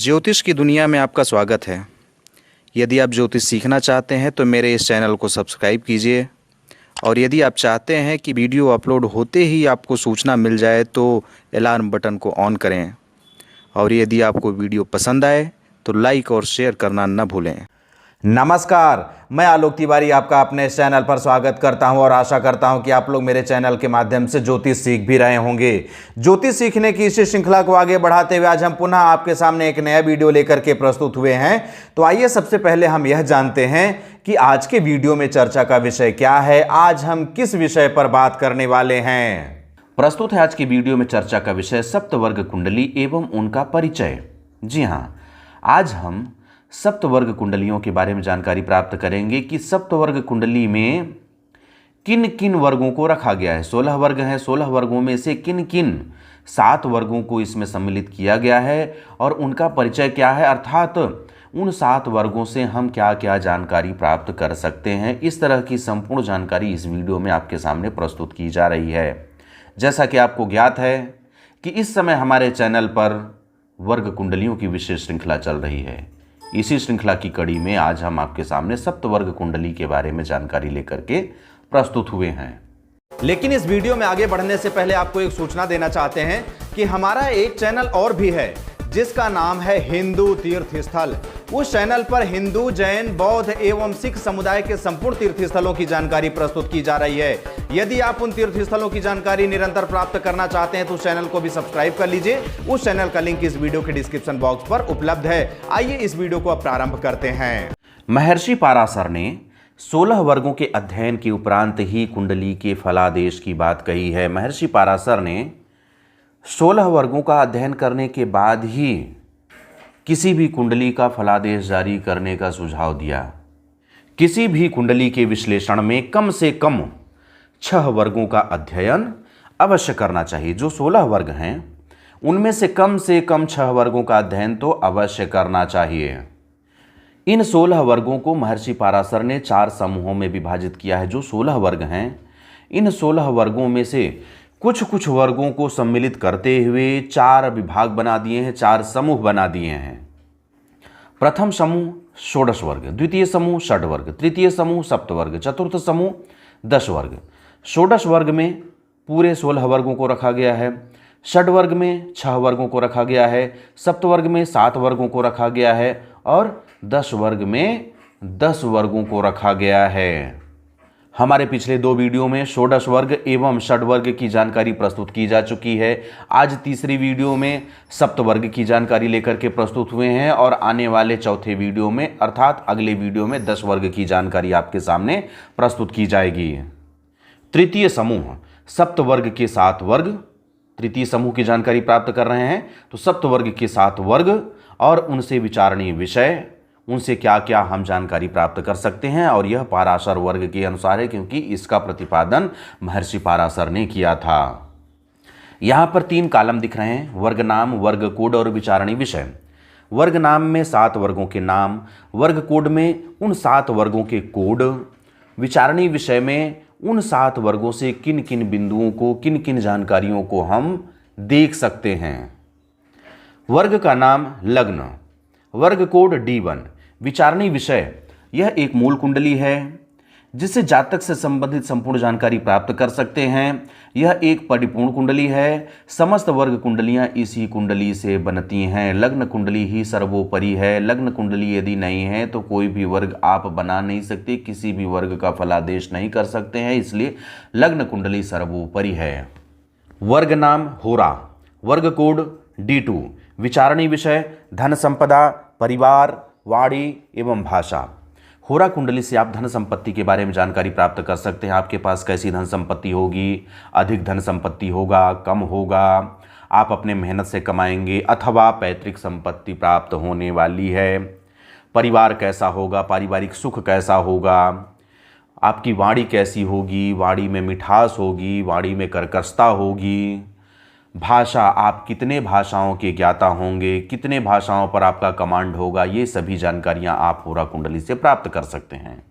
ज्योतिष की दुनिया में आपका स्वागत है। यदि आप ज्योतिष सीखना चाहते हैं तो मेरे इस चैनल को सब्सक्राइब कीजिए, और यदि आप चाहते हैं कि वीडियो अपलोड होते ही आपको सूचना मिल जाए तो अलार्म बटन को ऑन करें, और यदि आपको वीडियो पसंद आए तो लाइक और शेयर करना न भूलें। नमस्कार, मैं आलोक तिवारी आपका अपने इस चैनल पर स्वागत करता हूं और आशा करता हूं कि आप लोग मेरे चैनल के माध्यम से ज्योतिष सीख भी रहे होंगे। ज्योतिष सीखने की इस श्रृंखला को आगे बढ़ाते हुए आज हम पुनः आपके सामने एक नया वीडियो लेकर के प्रस्तुत हुए हैं। तो आइए सबसे पहले हम यह जानते हैं कि आज के वीडियो में चर्चा का विषय क्या है, आज हम किस विषय पर बात करने वाले हैं। प्रस्तुत है आज की वीडियो में चर्चा का विषय सप्तवर्ग कुंडली एवं उनका परिचय। जी हाँ, आज हम सप्तवर्ग कुंडलियों के बारे में जानकारी प्राप्त करेंगे कि सप्तवर्ग कुंडली में किन किन वर्गों को रखा गया है। 16 वर्ग हैं, 16 वर्गों में से किन किन 7 वर्गों को इसमें सम्मिलित किया गया है और उनका परिचय क्या है, अर्थात उन 7 वर्गों से हम क्या क्या जानकारी प्राप्त कर सकते हैं। इस तरह की संपूर्ण जानकारी इस वीडियो में आपके सामने प्रस्तुत की जा रही है। जैसा कि आपको ज्ञात है कि इस समय हमारे चैनल पर वर्ग कुंडलियों की विशेष श्रृंखला चल रही है। इसी श्रृंखला की कड़ी में आज हम आपके सामने सप्तवर्ग कुंडली के बारे में जानकारी लेकर के प्रस्तुत हुए हैं। लेकिन इस वीडियो में आगे बढ़ने से पहले आपको एक सूचना देना चाहते हैं कि हमारा एक चैनल और भी है जिसका नाम है हिंदू तीर्थ स्थल। उस चैनल पर हिंदू, जैन, बौद्ध एवं सिख समुदाय के संपूर्ण तीर्थ स्थलों की जानकारी प्रस्तुत की जा रही है। यदि आप उन तीर्थ स्थलों की जानकारी निरंतर प्राप्त करना चाहते हैं तो उस चैनल को भी सब्सक्राइब कर लीजिए। उस चैनल का लिंक इस वीडियो के डिस्क्रिप्शन बॉक्स पर उपलब्ध है। आइए इस वीडियो को अब प्रारंभ करते हैं। महर्षि पाराशर ने 16 वर्गों के अध्ययन के उपरांत ही कुंडली के फलादेश की बात कही है। महर्षि पाराशर ने 16 वर्गों का अध्ययन करने के बाद ही किसी भी कुंडली का फलादेश जारी करने का सुझाव दिया। किसी भी कुंडली के विश्लेषण में कम से कम 6 वर्गों का अध्ययन अवश्य करना चाहिए। जो 16 वर्ग हैं उनमें से कम 6 वर्गों का अध्ययन तो अवश्य करना चाहिए। इन 16 वर्गों को महर्षि पाराशर ने 4 समूहों में विभाजित किया है। जो 16 वर्ग हैं, इन 16 वर्गों में से कुछ वर्गों को सम्मिलित करते हुए 4 विभाग बना दिए हैं, 4 समूह बना दिए हैं। प्रथम समूह षोडश वर्ग, द्वितीय समूह षड वर्ग, तृतीय समूह सप्तवर्ग, चतुर्थ समूह 10 वर्ग। षोडश वर्ग में पूरे 16 वर्गों को रखा गया है, षड वर्ग में 6 वर्गों को रखा गया है, सप्तवर्ग में 7 वर्गों को रखा गया है और 10 वर्ग में 10 वर्गों को रखा गया है। हमारे पिछले 2 वीडियो में षोडश वर्ग एवं षड वर्ग की जानकारी प्रस्तुत की जा चुकी है। आज तीसरी वीडियो में सप्तवर्ग की जानकारी लेकर के प्रस्तुत हुए हैं और आने वाले चौथे वीडियो में अर्थात अगले वीडियो में 10 वर्ग की जानकारी आपके सामने प्रस्तुत की जाएगी। तृतीय समूह सप्तवर्ग के 7 वर्ग, तृतीय समूह की जानकारी प्राप्त कर रहे हैं तो सप्तवर्ग के 7 वर्ग और उनसे विचारणीय विषय, उनसे क्या क्या हम जानकारी प्राप्त कर सकते हैं। और यह पाराशर वर्ग के अनुसार है क्योंकि इसका प्रतिपादन महर्षि पाराशर ने किया था। यहाँ पर 3 कॉलम दिख रहे हैं, वर्ग नाम, वर्ग कोड और विचारणीय विषय। वर्ग नाम में 7 वर्गों के नाम, वर्ग कोड में उन 7 वर्गों के कोड, विचारणीय विषय में उन 7 वर्गों से किन किन बिंदुओं को, किन किन जानकारियों को हम देख सकते हैं। वर्ग का नाम लग्न, वर्ग कोड D1, विचारणीय विषय यह एक मूल कुंडली है जिससे जातक से संबंधित संपूर्ण जानकारी प्राप्त कर सकते हैं। यह एक परिपूर्ण कुंडली है। समस्त वर्ग कुंडलियां इसी कुंडली से बनती हैं। लग्न कुंडली ही सर्वोपरि है। लग्न कुंडली यदि नहीं है तो कोई भी वर्ग आप बना नहीं सकते, किसी भी वर्ग का फलादेश नहीं कर सकते हैं, इसलिए लग्न कुंडली सर्वोपरि है। वर्ग नाम होरा, वर्ग कोड D2, विचारणीय विषय धन संपदा, परिवार, वाणी एवं भाषा। होरा कुंडली से आप धन संपत्ति के बारे में जानकारी प्राप्त कर सकते हैं। आपके पास कैसी धन संपत्ति होगी, अधिक धन संपत्ति होगा, कम होगा, आप अपने मेहनत से कमाएंगे अथवा पैतृक संपत्ति प्राप्त होने वाली है। परिवार कैसा होगा, पारिवारिक सुख कैसा होगा, आपकी वाणी कैसी होगी, वाणी में मिठास होगी, वाणी में कर्कशता होगी। भाषा, आप कितने भाषाओं के ज्ञाता होंगे, कितने भाषाओं पर आपका कमांड होगा, ये सभी जानकारियां आप होरा कुंडली से प्राप्त कर सकते हैं।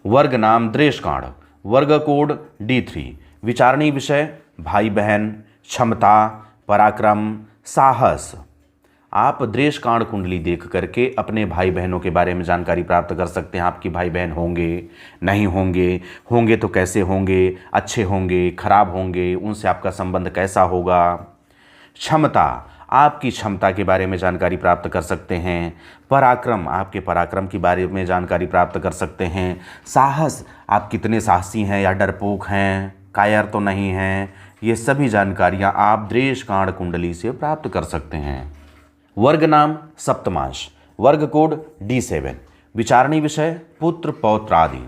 वर्ग नाम द्रेषकांड, वर्ग कोड D3, विचारणीय विषय भाई बहन, क्षमता, पराक्रम, साहस। आप दृष्कांड कुंडली देख करके अपने भाई बहनों के बारे में जानकारी प्राप्त कर सकते हैं। आपके भाई बहन होंगे, नहीं होंगे, होंगे तो कैसे होंगे, अच्छे होंगे, खराब होंगे, उनसे आपका संबंध कैसा होगा। क्षमता, आपकी क्षमता के बारे में जानकारी प्राप्त कर सकते हैं। पराक्रम, आपके पराक्रम के बारे में जानकारी प्राप्त कर सकते हैं। साहस, आप कितने साहसी हैं या डरपोक हैं, कायर तो नहीं हैं, ये सभी जानकारियां आप दृष्कांड कुंडली से प्राप्त कर सकते हैं। वर्ग नाम सप्तमांश, वर्ग कोड D7, विचारणी विषय पुत्र पौत्र आदि।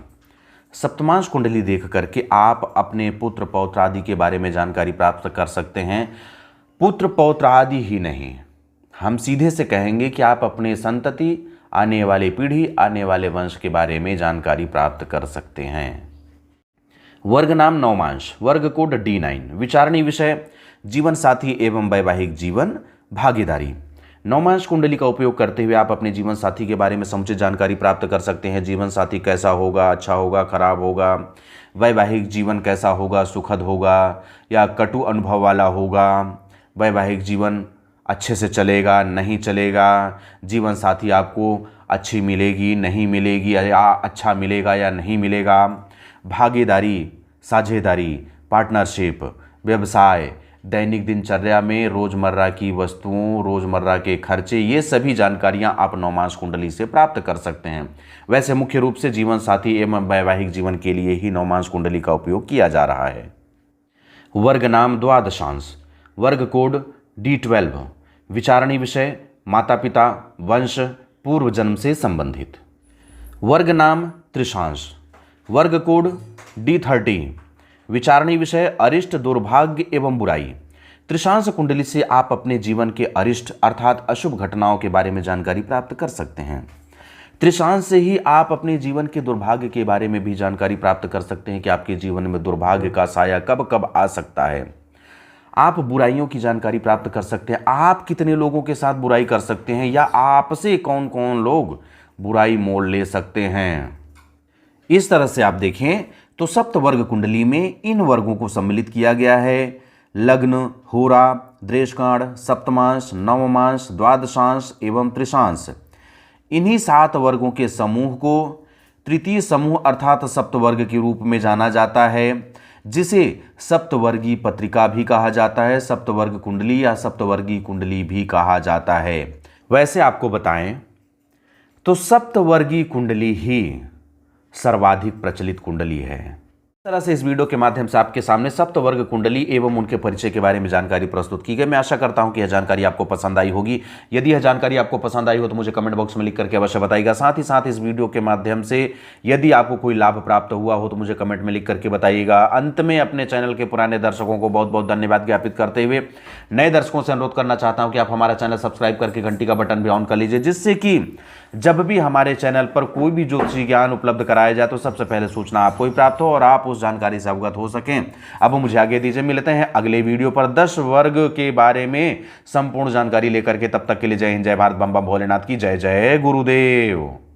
सप्तमांश कुंडली देख करके आप अपने पुत्र पौत्र आदि के बारे में जानकारी प्राप्त कर सकते हैं। पुत्र पौत्र आदि ही नहीं, हम सीधे से कहेंगे कि आप अपने संतति, आने वाली पीढ़ी, आने वाले वंश के बारे में जानकारी प्राप्त कर सकते हैं। वर्ग नाम नवमांश, वर्ग कोड D9, विचारणी विषय जीवन साथी एवं वैवाहिक जीवन भागीदारी। नवमांश कुंडली का उपयोग करते हुए आप अपने जीवन साथी के बारे में समुचित जानकारी प्राप्त कर सकते हैं। जीवन साथी कैसा होगा, अच्छा होगा, खराब होगा, वैवाहिक जीवन कैसा होगा, सुखद होगा या कटु अनुभव वाला होगा, वैवाहिक जीवन अच्छे से चलेगा, नहीं चलेगा, जीवन साथी आपको अच्छी मिलेगी, नहीं मिलेगी, या अच्छा मिलेगा या नहीं मिलेगा, भागीदारी, साझेदारी, पार्टनरशिप, व्यवसाय, दैनिक दिनचर्या में रोज़मर्रा की वस्तुओं, रोज़मर्रा के खर्चे, ये सभी जानकारियां आप नवमांश कुंडली से प्राप्त कर सकते हैं। वैसे मुख्य रूप से जीवन साथी एवं वैवाहिक जीवन के लिए ही नवमांश कुंडली का उपयोग किया जा रहा है। वर्ग नाम द्वादशांश, वर्ग कोड D12, विचारणी विषय माता पिता, वंश, पूर्व जन्म से संबंधित। वर्ग नाम त्रिशांश, वर्ग कोड D13, विचारणी विषय अरिष्ट, दुर्भाग्य एवं बुराई। त्रिशांश कुंडली से आप अपने जीवन के अरिष्ट अर्थात अशुभ घटनाओं के बारे में जानकारी प्राप्त कर सकते हैं। त्रिशांश से ही आप अपने जीवन के दुर्भाग्य के बारे में भी जानकारी प्राप्त कर सकते हैं कि आपके जीवन में दुर्भाग्य का साया कब कब आ सकता है। आप बुराइयों की जानकारी प्राप्त कर सकते हैं, आप कितने लोगों के साथ बुराई कर सकते हैं या आपसे कौन कौन लोग बुराई मोल ले सकते हैं। इस तरह से आप देखें तो सप्त वर्ग कुंडली में इन वर्गों को सम्मिलित किया गया है। लग्न, होरा, दृष्कांड, सप्तमांश, नवमांश, द्वादशांश एवं त्रिशांश। इन्हीं 7 वर्गों के समूह को तृतीय समूह अर्थात सप्तवर्ग के रूप में जाना जाता है, जिसे सप्तवर्गीय पत्रिका भी कहा जाता है, सप्तवर्ग कुंडली या सप्तवर्गीय कुंडली भी कहा जाता है। वैसे आपको बताएं तो सप्तवर्गीय कुंडली ही सर्वाधिक प्रचलित कुंडली है। इस तरह से इस वीडियो के माध्यम से आपके सामने सप्तवर्ग कुंडली एवं उनके परिचय के बारे में जानकारी प्रस्तुत की गई। मैं आशा करता हूं कि यह जानकारी आपको पसंद आई होगी। यदि यह जानकारी आपको पसंद आई हो तो मुझे कमेंट बॉक्स में लिख करके अवश्य बताइएगा। साथ ही साथ इस वीडियो के माध्यम से यदि आपको कोई लाभ प्राप्त हुआ हो तो मुझे कमेंट में लिख करके बताइएगा। अंत में अपने चैनल के पुराने दर्शकों को बहुत बहुत धन्यवाद ज्ञापित करते हुए नए दर्शकों से अनुरोध करना चाहता हूं कि आप हमारा चैनल सब्सक्राइब करके घंटी का बटन भी ऑन कर लीजिए, जिससे कि जब भी हमारे चैनल पर कोई भी ज्योतिषी ज्ञान उपलब्ध कराया जाए तो सबसे पहले सूचना आपको ही प्राप्त हो और आप उस जानकारी से अवगत हो सकें। अब मुझे आगे दीजिए, मिलते हैं अगले वीडियो पर 10 वर्ग के बारे में संपूर्ण जानकारी लेकर के। तब तक के लिए जय हिंद, जय भारत, बम बम भोलेनाथ की जय, जय गुरुदेव।